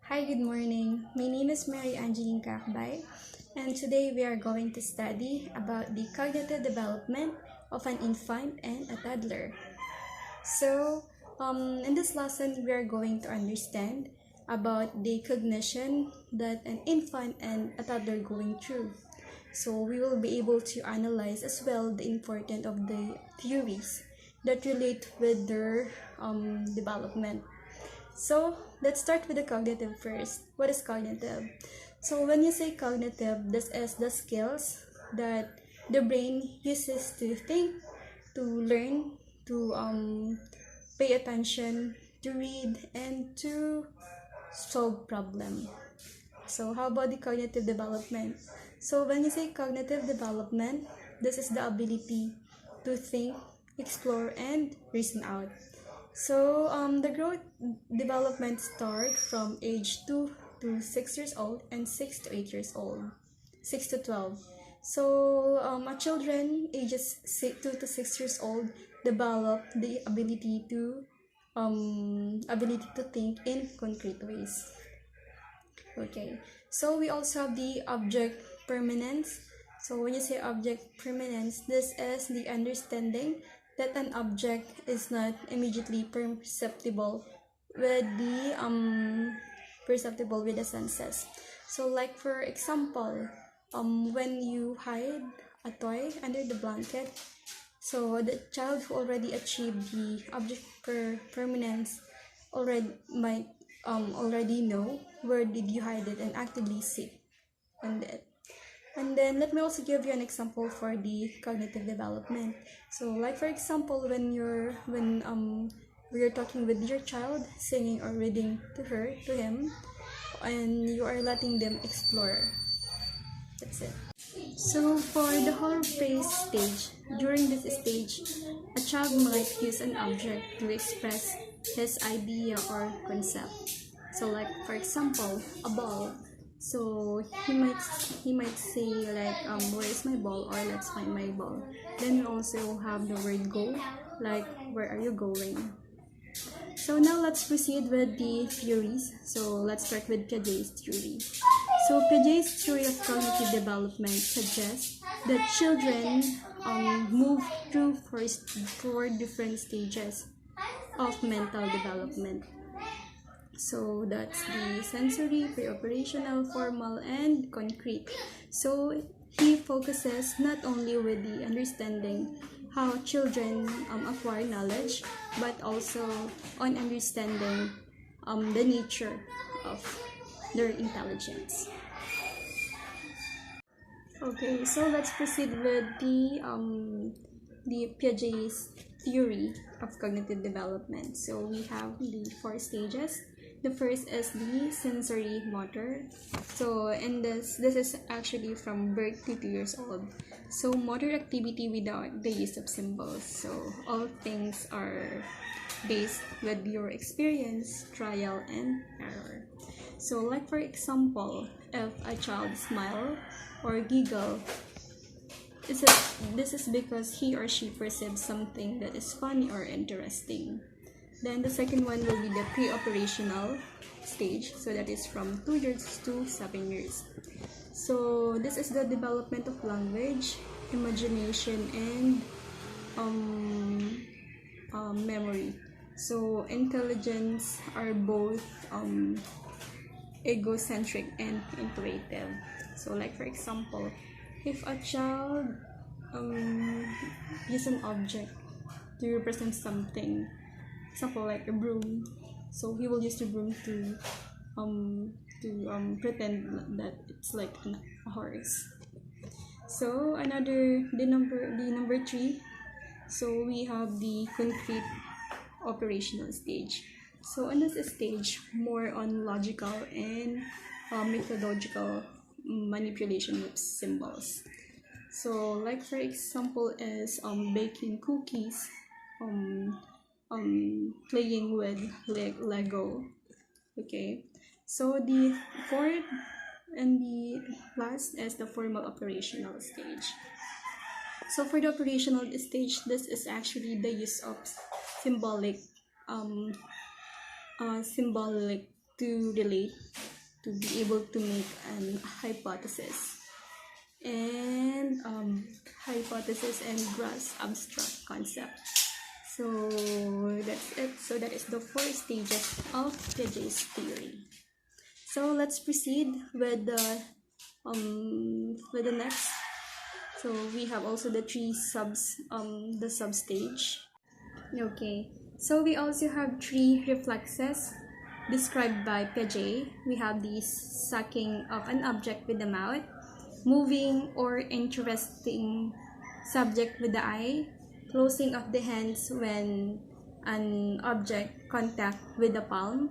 Hi, good morning. My name is Mary Angeline Kakbay, and today we are going to study about the cognitive development of an infant and a toddler. So, in this lesson, we are going to understand about the cognition that an infant and a toddler going through. So, we will be able to analyze as well the importance of the theories that relate with their development. So let's start with the cognitive first. What is cognitive? So when you say cognitive, this is the skills that the brain uses to think, to learn, to pay attention, to read, and to solve problem. So how about the cognitive development? So when you say cognitive development, this is the ability to think, explore, and reason out. So the growth development start from age 2 to 6 years old and 6 to 8 years old, 6 to 12. So a children ages 2 to 6 years old develop the ability to think in concrete ways. Okay, so we also have the object permanence. So when you say object permanence, this is the understanding that an object is not immediately perceptible with the senses. So like for example, when you hide a toy under the blanket, so the child who already achieved the object permanence already know where did you hide it and actively seek on it. And then let me also give you an example for the cognitive development. So like for example, when you're talking with your child, singing or reading to him, and you are letting them explore. That's it. So for the whole phase stage, during this stage, a child might use an object to express his idea or concept. So like for example, a ball. So he might say like where is my ball, or let's find my ball. Then we also have the word go, like where are you going. So now let's proceed with the theories. So let's start with Piaget's theory. So Piaget's theory of cognitive development suggests that children move through four different stages of mental development. So that's the sensory, pre-operational, formal, and concrete. So he focuses not only with the understanding how children acquire knowledge, but also on understanding the nature of their intelligence. Okay, so let's proceed with the Piaget's theory of cognitive development. So we have the four stages. The first is the sensory motor. So in this is actually from birth to 2 years old. So motor activity without the use of symbols. So all things are based with your experience, trial, and error. So like for example, if a child smile or giggle, this is because he or she perceives something that is funny or interesting. Then the second one will be the pre-operational stage. So that is from 2 years to 7 years. So this is the development of language, imagination, and memory. So intelligence are both egocentric and intuitive. So like for example, if a child use an object to represent something, example like a broom, so he will use the broom to pretend that it's like a horse. So the number 3. So we have the concrete operational stage. So in this stage, more on logical and methodological manipulation with symbols. So like for example is baking cookies, playing with Lego. Okay, so the fourth and the last is the formal operational stage. So for the operational stage, this is actually the use of symbolic to relate, to be able to make an hypothesis and grasp abstract concept. So that's it. So that is the 4 stages of Piaget's theory. So let's proceed with the next. So we have also the 3 the substage. Okay. So we also have 3 reflexes described by Piaget. We have the sucking of an object with the mouth, moving or interesting subject with the eye, closing of the hands when an object contact with the palm.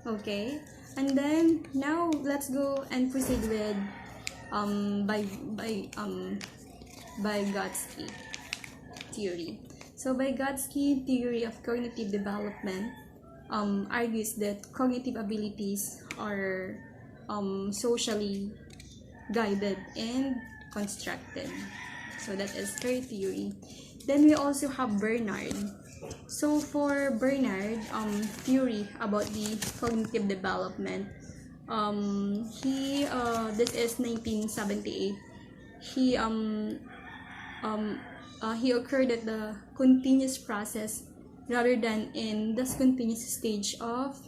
Okay, and then now let's go and proceed with Vygotsky theory. So Vygotsky theory of cognitive development argues that cognitive abilities are socially guided and constructed. So that is her theory. Then we also have Bernard. So for Bernard, theory about the cognitive development, this is 1978. He occurred at the continuous process rather than in the continuous stage of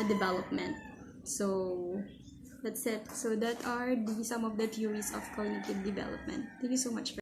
development. So that's it. So that are some of the theories of cognitive development. Thank you so much.